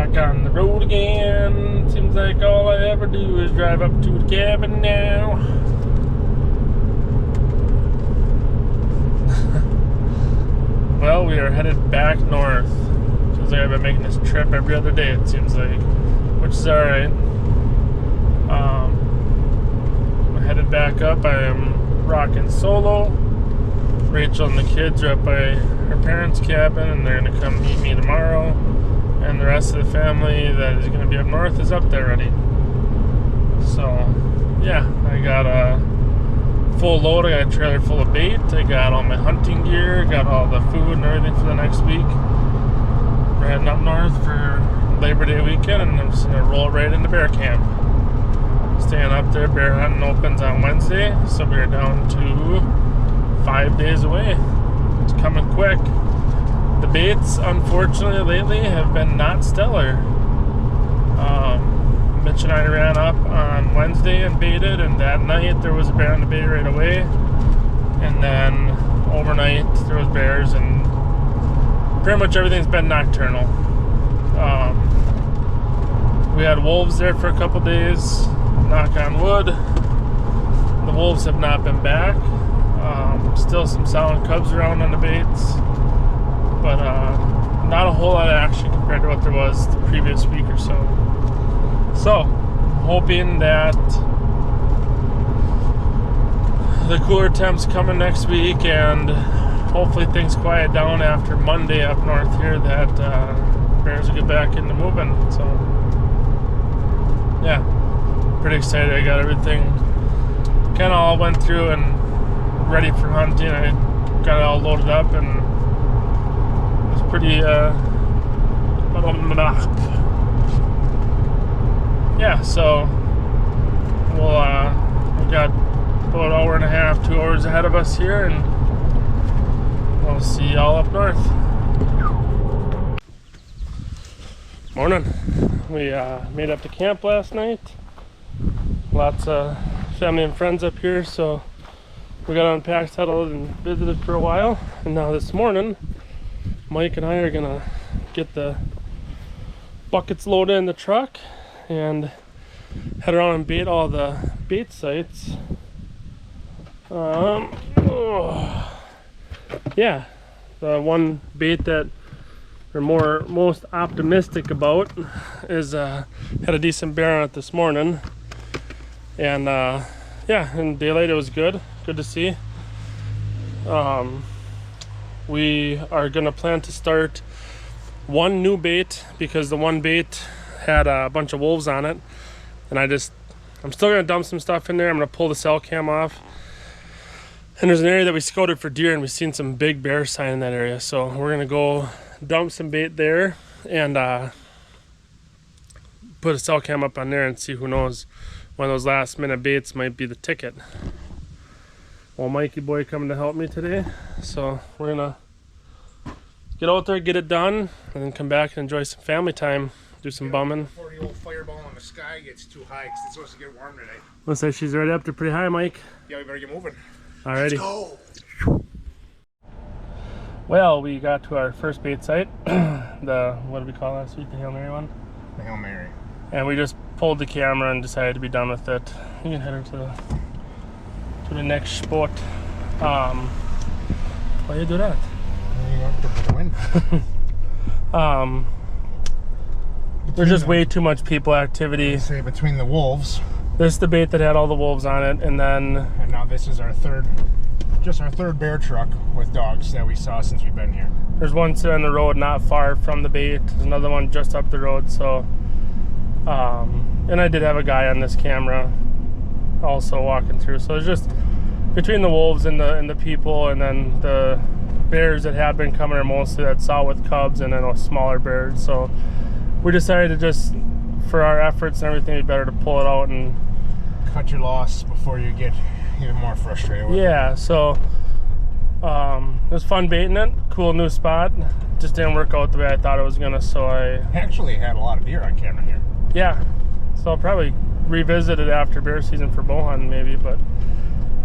Back on the road again. Seems like all I ever do is drive up to the cabin now. Well, we are headed back north. Seems like I've been making this trip every other day, it seems like, which is alright. I'm headed back up. I am rocking solo. Rachel and the kids are up by her parents' cabin, and they're going to come meet me tomorrow. And the rest of the family that is going to be up north is up there already. So, yeah, I got a full load. I got a trailer full of bait. I got all my hunting gear. Got all the food and everything for the next week. We're heading up north for Labor Day weekend, and I'm just going to roll it right into bear camp. Staying up there. Bear hunting opens on Wednesday, so we're down to 5 days away. It's coming quick. The baits, unfortunately, lately have been not stellar. Mitch and I ran up on Wednesday and baited, and that night there was a bear on the bait right away. And then overnight there was bears, and pretty much everything's been nocturnal. We had wolves there for a couple days. Knock on wood. The wolves have not been back. Still some sound cubs around on the baits, but not a whole lot of action compared to what there was the previous week or so. So, hoping that the cooler temps coming next week, and hopefully things quiet down after Monday up north here, that bears will get back into moving. So, yeah, pretty excited. I got everything kind of all went through and ready for hunting. I got it all loaded up, and it was pretty yeah, so we got about an hour and a half, 2 hours ahead of us here, and we'll see y'all up north. Morning. We made up to camp last night. Lots of family and friends up here, so we got unpacked, settled, and visited for a while. And now this morning, Mike and I are gonna get the buckets loaded in the truck and head around and bait all the bait sites. Yeah, the one bait that we're most optimistic about is had a decent bear on it this morning, and yeah, in daylight it was good to see. We are gonna plan to start one new bait because the one bait had a bunch of wolves on it, and I'm still gonna dump some stuff in there. I'm gonna pull the cell cam off, and there's an area that we scouted for deer, and we've seen some big bear sign in that area, so we're gonna go dump some bait there and put a cell cam up on there and see. Who knows, one of those last minute baits might be the ticket. Well, Mikey boy coming to help me today, so we're gonna get out there, get it done, and then come back and enjoy some family time, do some bumming. Before the old fireball in the sky gets too high, because it's supposed to get warm today. Looks like she's already up to pretty high, Mike. Yeah, we better get moving. Alrighty. Let's go. Well, we got to our first bait site. What did we call last week? The Hail Mary one? The Hail Mary. And we just pulled the camera and decided to be done with it. You can head her to the next spot. Why you do that? There's just way too much people activity. Say between the wolves. This is the bait that had all the wolves on it, and now this is our third bear truck with dogs that we saw since we've been here. There's one sitting on the road not far from the bait. There's another one just up the road. So, and I did have a guy on this camera also walking through. So it's just between the wolves and the people, and then the bears that have been coming are mostly that saw with cubs, and then those smaller bears. So we decided to just, for our efforts and everything, it'd be better to pull it out and cut your loss before you get even more frustrated with it. So it was fun baiting it. Cool new spot. Just didn't work out the way I thought it was gonna, so I actually had a lot of deer on camera here. Yeah, so I'll probably revisit it after bear season for bow hunting maybe. But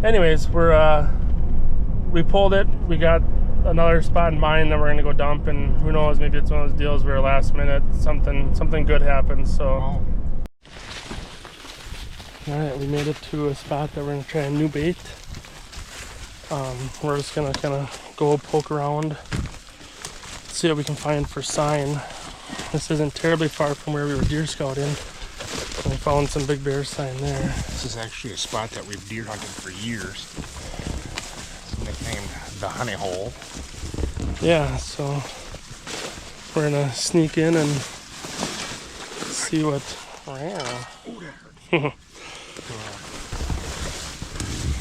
anyways, we pulled it. We got another spot in mind that we're gonna go dump, and who knows, maybe it's one of those deals where last minute something good happens. So Oh. all right, we made it to a spot that we're gonna try a new bait. We're just gonna kind of go poke around, see what we can find for sign. This isn't terribly far from where we were deer scouting. We found some big bear sign there. This is actually a spot that we've deer hunted for years. It's nicknamed the Honey Hole. Yeah, so we're gonna sneak in and see what.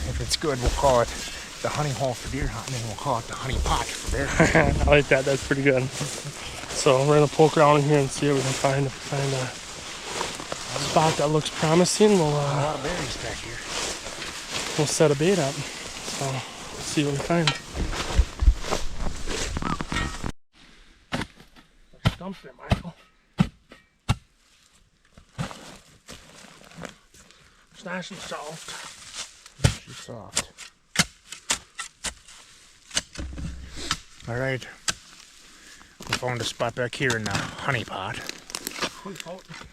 If it's good, we'll call it the Honey Hole for deer hunting, and we'll call it the Honey Pot for bear hunting. I like that. That's pretty good. So we're gonna poke around in here and see what we can find. If we find a spot that looks promising, we'll a lot of berries back here. we'll set a bait up. So let's see what we find. Dump there, Michael. It's nice and soft. She's soft. All right. We found a spot back here in the honey pot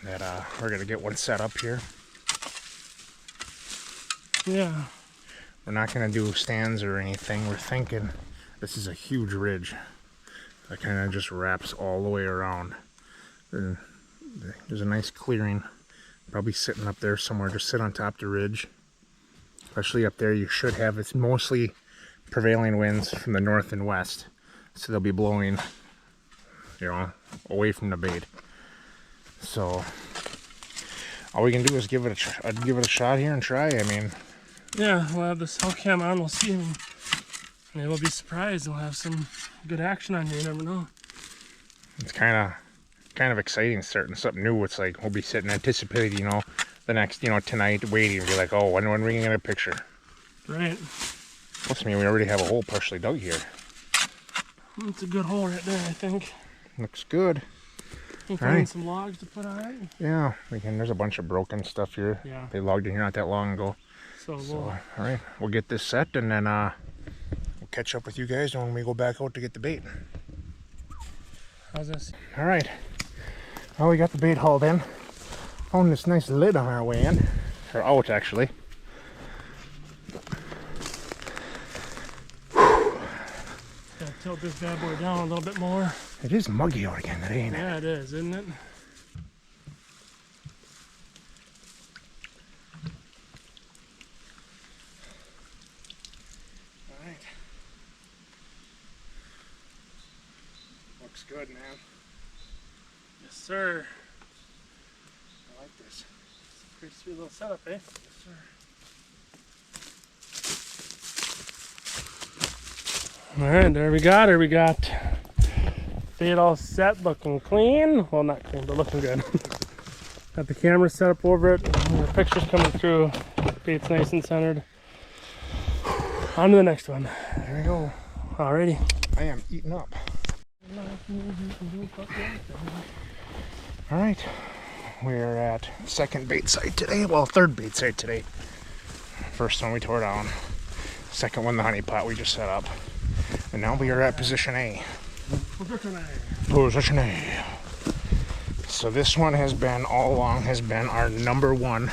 that we're gonna get one set up here. Yeah. We're not gonna do stands or anything. We're thinking this is a huge ridge that kind of just wraps all the way around. And there's a nice clearing, probably sitting up there somewhere. Just sit on top of the ridge. Especially up there, you should have, it's mostly prevailing winds from the north and west, so they'll be blowing, you know, away from the bait. So all we can do is give it a shot here and try. I mean, Yeah, we'll have the cell cam on. We'll see him. Maybe we'll be surprised. We'll have some good action on here. You never know. it's kind of exciting starting something new. It's like we'll be sitting anticipating, you know, the next, you know, tonight, waiting and be like, oh, when are we gonna get a picture? Right. Plus, I mean, we already have a hole partially dug here. It's a good hole right there, I think. Looks good. We'll find Right. some logs to put on it. Yeah, we can. There's a bunch of broken stuff here. Yeah. They logged in here not that long ago. So So, we'll. all right, we'll get this set and then we'll catch up with you guys when we go back out to get the bait. How's this? All right. Well, we got the bait hauled in. Found this nice lid on our way in, or out actually. Gotta tilt this bad boy down a little bit more. It is muggy out again today, ain't it? Yeah, it is, isn't it? All right. Looks good, man. Yes, sir. I like this. Pretty sweet little setup, eh? Yes, sir. All right, there we got her. We got bait all set, looking clean. Well, not clean, but looking good. Got the camera set up over it. The picture's coming through. Bait's nice and centered. On to the next one. There we go. Alrighty. I am eating up. All right. We're at second bait site today. Well, third bait site today. First one we tore down. Second one, the honey pot we just set up. And now we are at position A. Position A. So this one has been, all along, has been our number one,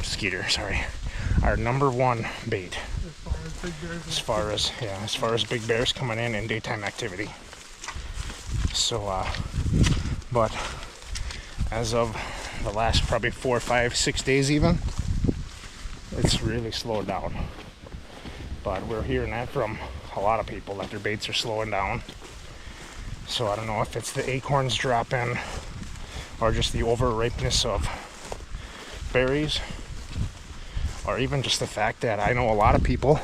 Skeeter, sorry. Our number one bait. As far as big bears coming in daytime activity. So, but as of the last probably 4, 5, 6 days even, it's really slowed down. But we're hearing that from a lot of people that their baits are slowing down. So I don't know if it's the acorns dropping or just the over ripeness of berries, or even just the fact that I know a lot of people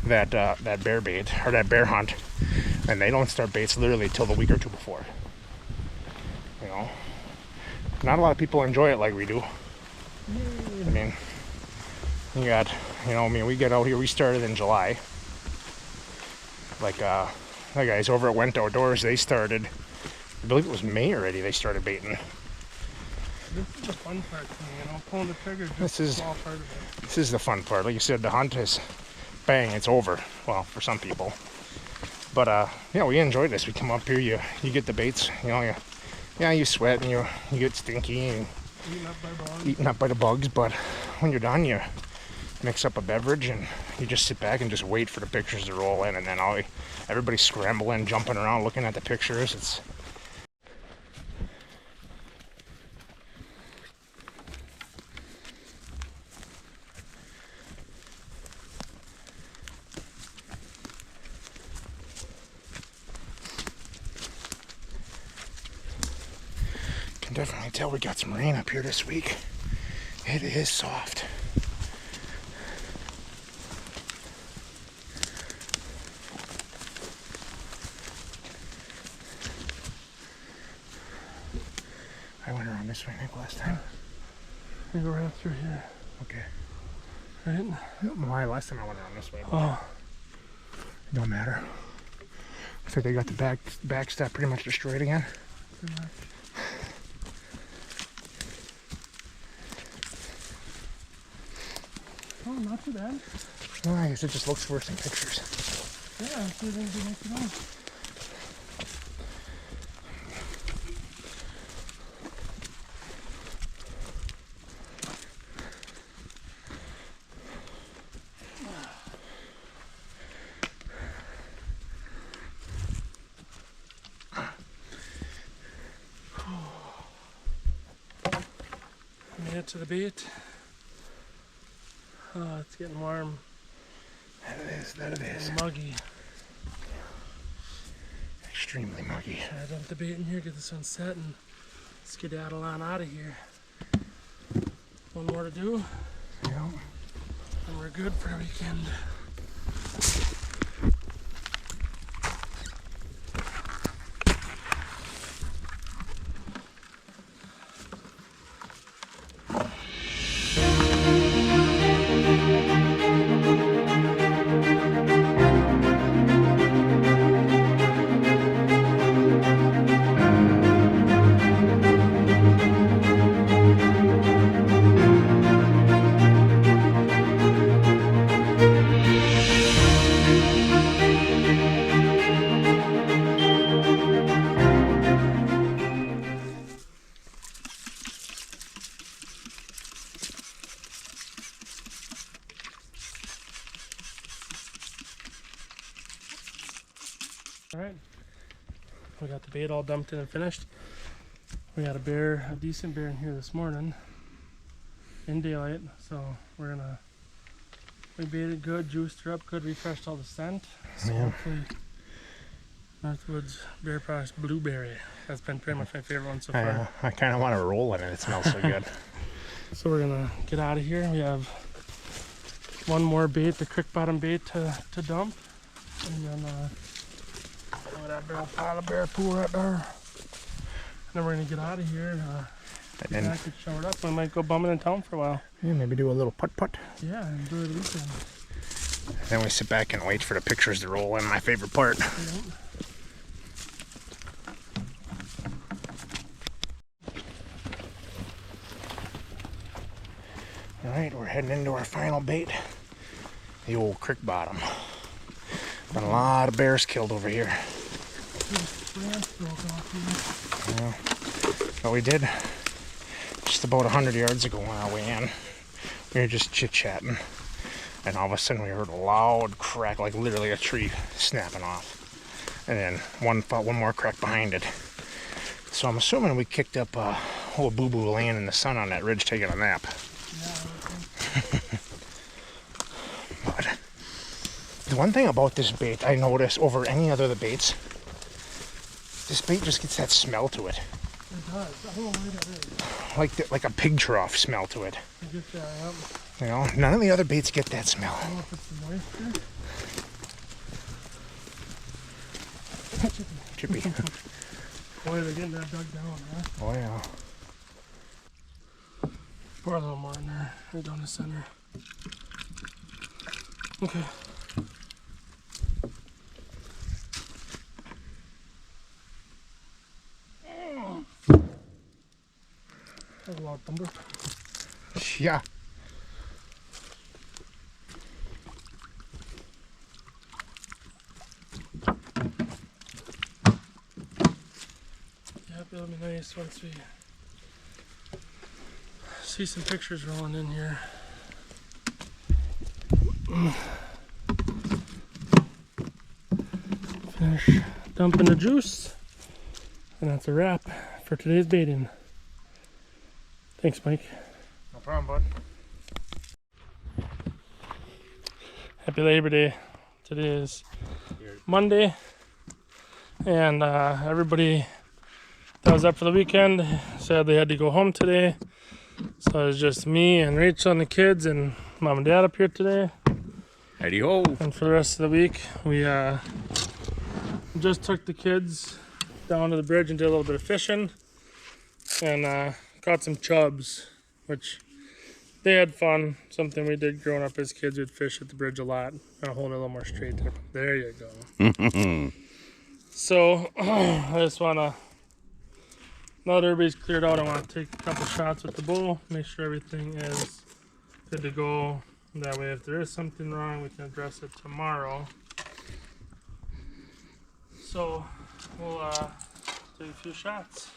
that that bear bait or that bear hunt, and they don't start baits literally till the week or two before. You know, not a lot of people enjoy it like we do. I mean, you got, you know, I mean, we get out here, we started in July. Like the guys over at Went Outdoors, they started, I believe it was May already, they started baiting. This is the fun part for me, you know, pulling the trigger is This just a is- small part of it. This is the fun part. Like you said, the hunt is bang, it's over. Well, for some people. But yeah, we enjoyed this. We come up here, you get the baits, you know, you sweat and you get stinky and eaten up by the bugs. But when you're done, you mix up a beverage and you just sit back and just wait for the pictures to roll in, and then everybody's scrambling, jumping around, looking at the pictures. It's can definitely tell we got some rain up here this week. It is soft. I went around this way, Nick, last time. You go right through here. Okay. Right? Why? Last time I went around this way. Oh. It don't matter. I think they got the back step pretty much destroyed again. Pretty much. Oh, not too bad. Well, I guess it just looks worse in pictures. Yeah, I'm sure they can make it on. Made it to the bait. Oh, it's getting warm. That it is. And muggy. Extremely muggy. I dump the bait in here, get this one set, and skedaddle on out of here. One more to do. Yeah. And we're good for a weekend. Alright, we got the bait all dumped in and finished. We got a decent bear in here this morning in daylight, so we baited good, juiced her up good, refreshed all the scent. So hopefully Northwoods Bear Products Blueberry. That's been pretty much my favorite one so far. I kind of want to roll in it. It smells so good. So we're gonna get out of here. We have one more bait, the creek bottom bait to dump, and then that barrel pile of bear poo right there. And then we're gonna get out of here. And I could shower it up. We might go bumming in town for a while. Yeah, maybe do a little putt-putt. Yeah, enjoy the weekend. Then we sit back and wait for the pictures to roll in, my favorite part. Yep. Alright, we're heading into our final bait. The old creek bottom. Been a lot of bears killed over here. Yeah. But we did just about 100 yards ago on our way in. We were just chit-chatting, and all of a sudden we heard a loud crack, like literally a tree snapping off. And then one more crack behind it. So I'm assuming we kicked up a whole boo-boo laying in the sun on that ridge taking a nap. But the one thing about this bait I notice over any other of the baits, this bait just gets that smell to it. It does. I don't know why that is. Like a pig trough smell to it. I get that, yep. You know, none of the other baits get that smell. I don't know if it's the moisture. Chippy. Boy, they're getting that dug down, huh? Oh yeah. Pour a little more in there, right down the center. Okay. That's a lot of thunder. Yeah. It'll be nice once we see some pictures rolling in here. Finish dumping the juice, and that's a wrap for today's baiting. Thanks, Mike. No problem, bud. Happy Labor Day. Today is Monday, and everybody that was up for the weekend sadly had to go home today. So it was just me and Rachel and the kids and Mom and Dad up here today. Howdy ho! And for the rest of the week, we just took the kids down to the bridge and did a little bit of fishing, and caught some chubs, which they had fun. Something we did growing up as kids. We'd fish at the bridge a lot. I'll hold it a little more straight there. There you go. So I just want to, now that everybody's cleared out, I want to take a couple shots with the bow, make sure everything is good to go. That way if there is something wrong, we can address it tomorrow. So we'll take a few shots.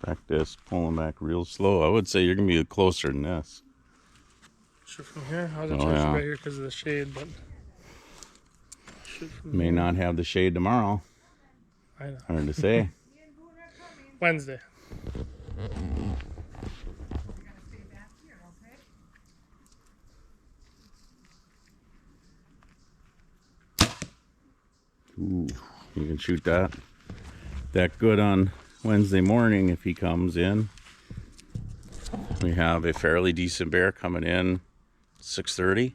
Practice pulling back real slow. I would say you're gonna be closer than this. Shoot from here. I was gonna try to shoot right here because of the shade, but shoot from May here. not have the shade tomorrow. I know. Hard to say. Wednesday. Ooh, you can shoot that good on Wednesday morning if he comes in. We have a fairly decent bear coming in 6:30,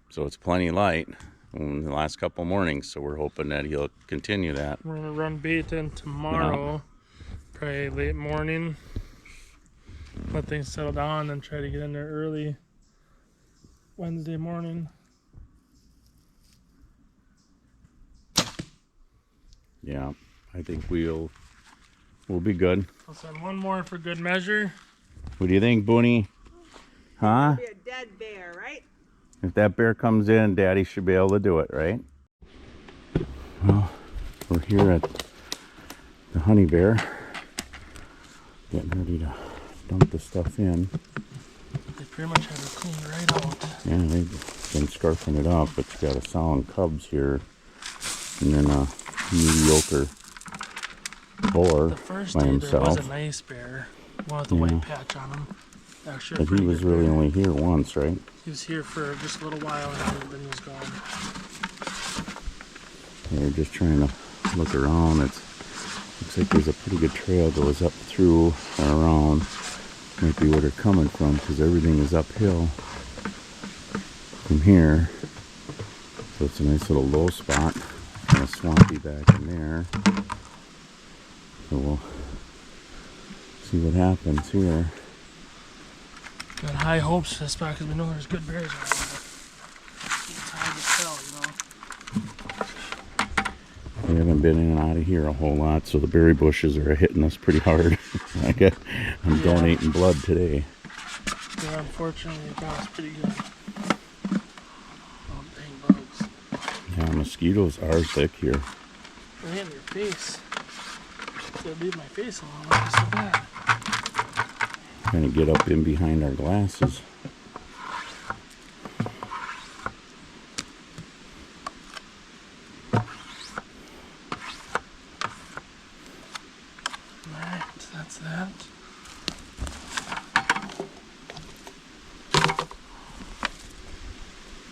so it's plenty light in the last couple mornings, so we're hoping that he'll continue that. We're gonna run bait in tomorrow, probably late morning. Let things settle down and try to get in there early Wednesday morning. Yeah, I think we'll be good. I'll send one more for good measure. What do you think, Booney? Huh? Be a dead bear, right? If that bear comes in, Daddy should be able to do it, right? Well, we're here at the Honey Bear, getting ready to dump the stuff in. They pretty much have it cleaned right out. Yeah, they've been scarfing it up, but you got a sound cubs here, and then a mediocre boar The first by day himself. there was a nice bear, one with a white patch on him. Actually, a But he pretty was good really bear. only here once, right? He was here for just a little while and then he was gone. We're just trying to look around. Looks like there's a pretty good trail goes up through and around. Might be where they're coming from because everything is uphill from here. So it's a nice little low spot. Kind of swampy back in there. So we'll see what happens here. Got high hopes for this spot because we know there's good bears around. It's hard to tell, you know. We haven't been in and out of here a whole lot, so the berry bushes are hitting us pretty hard. I'm donating blood today. Yeah, unfortunately, it got us pretty good. Oh, dang bugs. Yeah, mosquitoes are thick here. Right in your face. So leave my face alone. Why is it so bad? Trying to get up in behind our glasses. Alright, that's that.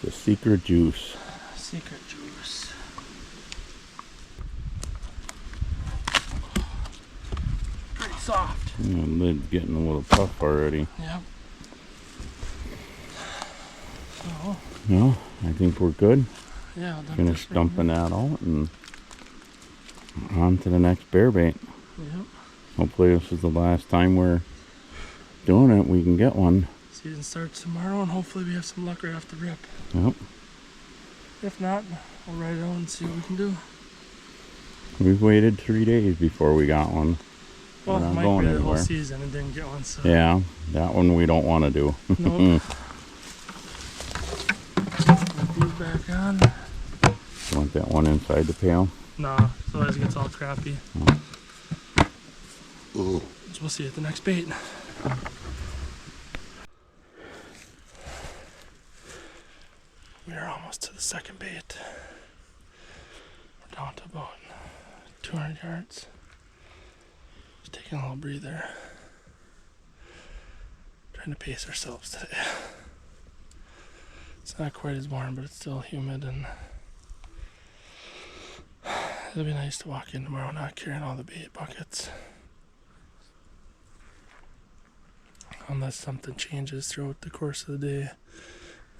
The secret juice. Secret juice. Pretty soft. Yeah, lid's getting a little tough already. Yep. So, No, I think we're good. yeah, I'll dump Finish this right dumping that out and on to the next bear bait. here. Yep. Hopefully this is the last time we're doing it. We can get one. Season starts tomorrow and hopefully we have some luck right off the rip. Yep. If not, we'll write it out and see what we can do. We've waited 3 days before we got one. Well, We're not Mike going waited the whole anywhere. season and didn't get one, so. Yeah, that one we don't want to do. Nope. Put these back on. You want that one inside the pail? Nah, otherwise it gets all crappy. Ooh. So we'll see you at the next bait. We are almost to the second bait. We're down to about 200 yards. Just taking a little breather. Trying to pace ourselves today. It's not quite as warm, but it's still humid, and it'll be nice to walk in tomorrow not carrying all the bait buckets. Unless something changes throughout the course of the day,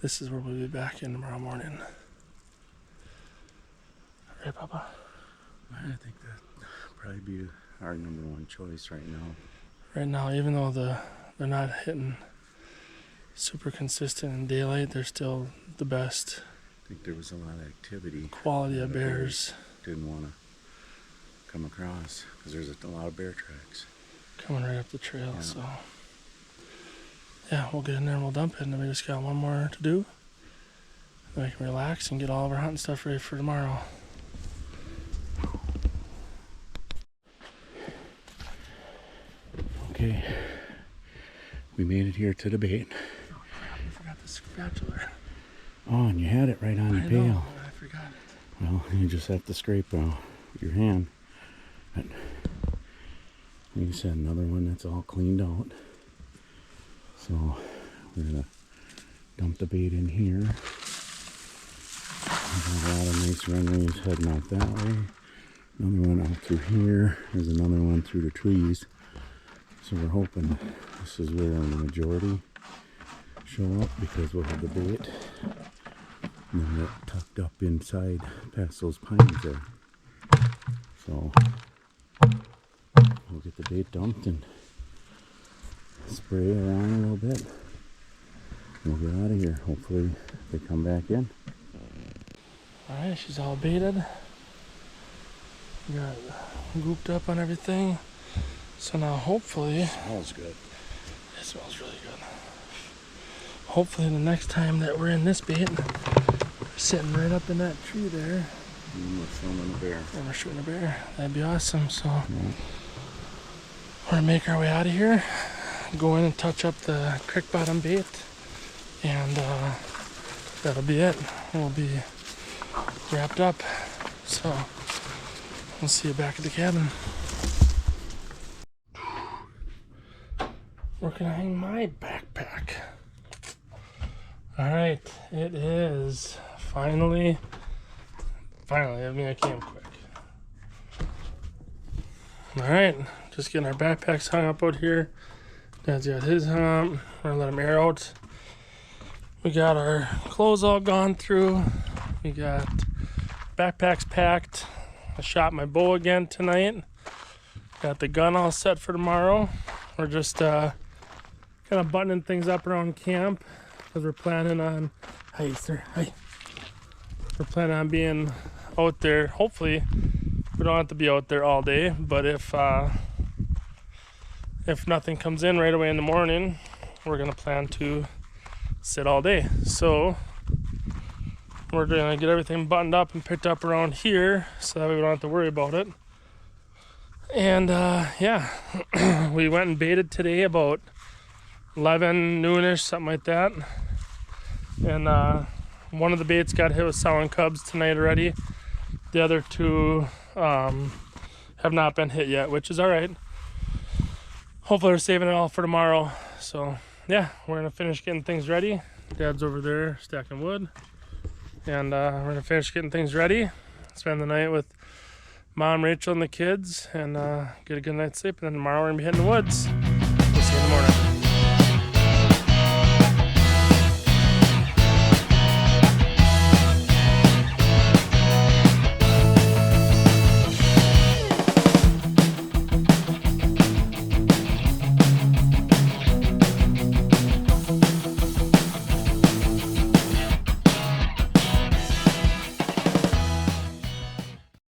this is where we'll be back in tomorrow morning. Right, Papa? I think that'd probably be our number one choice right now. Right now, even though they're not hitting super consistent in daylight, they're still the best. I think there was a lot of activity. Quality of bears. Didn't want to come across because there's a lot of bear tracks Coming right up the trail, Yeah. so. Yeah, we'll get in there and we'll dump it, and then we just got one more to do. Then we can relax and get all of our hunting stuff ready for tomorrow. Okay, we made it here to the bait. Oh crap, I forgot the spatula. Oh, and you had it right on the I pail. know, I forgot it. Well, you just have to scrape your hand. But like you said, another one that's all cleaned out. So we're gonna dump the bait in here. There's a lot of nice runways heading out that way. Another one out through here. There's another one through the trees. So we're hoping this is where the majority show up because we'll have the bait. And then we're tucked up inside past those pines there. So we'll get the bait dumped and spray around a little bit. We'll get out of here. Hopefully they come back in. Alright, she's all baited. We got gooped up on everything. So now hopefully, Smells good. it smells really good. Hopefully the next time that we're in this bait, we're sitting right up in that tree there, And we're filming a bear. and we're shooting a bear. That'd be awesome. So we're gonna make our way out of here, go in and touch up the creek bottom bait, and that'll be it. We'll be wrapped up. So we'll see you back at the cabin. Where can I hang my backpack? Alright, it is finally, I mean I came quick. Alright, just getting our backpacks hung up out here. Dad's got his hung up. We're gonna let him air out. We got our clothes all gone through. We got backpacks packed. I shot my bow again tonight. Got the gun all set for tomorrow. We're just kind of buttoning things up around camp because we're planning on, hi sir, hi. We're planning on being out there. Hopefully we don't have to be out there all day, but if nothing comes in right away in the morning, we're gonna plan to sit all day. So we're gonna get everything buttoned up and picked up around here so that we don't have to worry about it. And yeah, we went and baited today about 11 noonish, something like that. And one of the baits got hit with sow cubs tonight already. The other two have not been hit yet, which is all right. Hopefully we're saving it all for tomorrow. So yeah, we're gonna finish getting things ready. Dad's over there stacking wood. And we're gonna finish getting things ready. Spend the night with Mom, Rachel, and the kids, and get a good night's sleep. And then tomorrow we're gonna be hitting the woods. We'll see you in the morning.